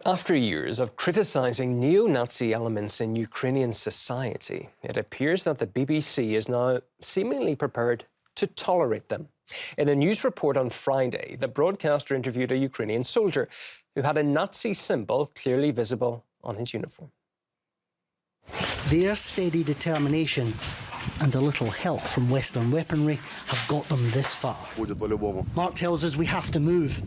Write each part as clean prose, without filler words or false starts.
After years of criticising neo-Nazi elements in Ukrainian society, it appears that the BBC is now seemingly prepared to tolerate them. In a news report on Friday, the broadcaster interviewed a Ukrainian soldier who had a Nazi symbol clearly visible on his uniform. Their steady determination and a little help from Western weaponry have got them this far. Mark tells us we have to move.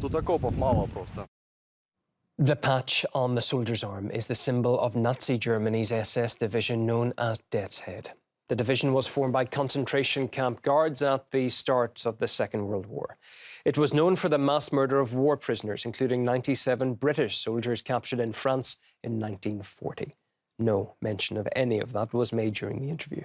The patch on the soldier's arm is the symbol of Nazi Germany's SS division known as Death's Head. The division was formed by concentration camp guards at the start of the Second World War. It was known for the mass murder of war prisoners, including 97 British soldiers captured in France in 1940. No mention of any of that was made during the interview.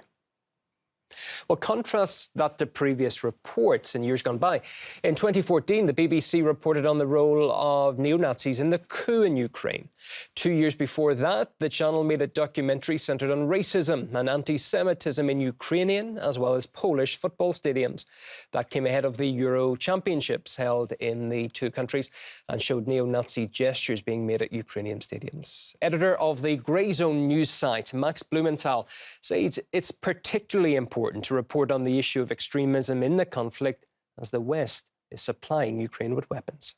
Well, contrast that to previous reports in years gone by. In 2014, the BBC reported on the role of neo-Nazis in the coup in Ukraine. 2 years before that, the channel made a documentary centred on racism and anti-Semitism in Ukrainian as well as Polish football stadiums. That came ahead of the Euro Championships held in the two countries and showed neo-Nazi gestures being made at Ukrainian stadiums. Editor of the Grey Zone news site, Max Blumenthal, says it's particularly important to report on the issue of extremism in the conflict as the West is supplying Ukraine with weapons.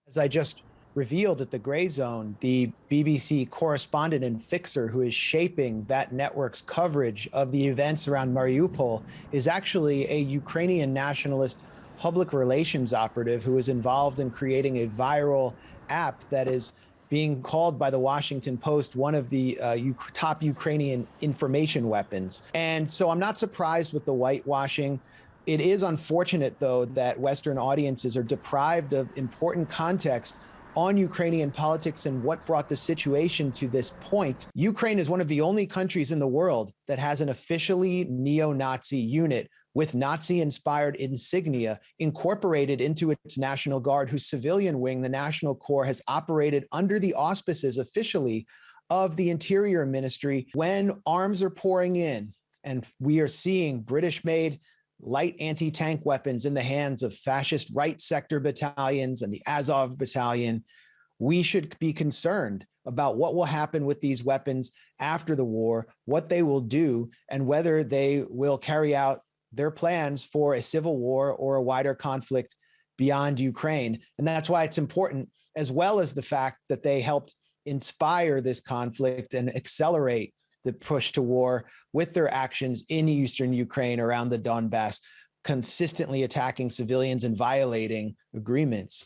As I just revealed at the Grey Zone, the BBC correspondent and fixer who is shaping that network's coverage of the events around Mariupol is actually a Ukrainian nationalist public relations operative who is involved in creating a viral app that is being called by the Washington Post one of the top Ukrainian information weapons. And so I'm not surprised with the whitewashing. It is unfortunate, though, that Western audiences are deprived of important context on Ukrainian politics and what brought the situation to this point. Ukraine is one of the only countries in the world that has an officially neo-Nazi unit with Nazi-inspired insignia incorporated into its National Guard, whose civilian wing, the National Corps, has operated under the auspices officially of the Interior Ministry. When arms are pouring in, and we are seeing British-made light anti-tank weapons in the hands of fascist right sector battalions and the Azov battalion, we should be concerned about what will happen with these weapons after the war, what they will do, and whether they will carry out their plans for a civil war or a wider conflict beyond Ukraine. And that's why it's important, as well as the fact that they helped inspire this conflict and accelerate the push to war with their actions in eastern Ukraine around the Donbass, consistently attacking civilians and violating agreements.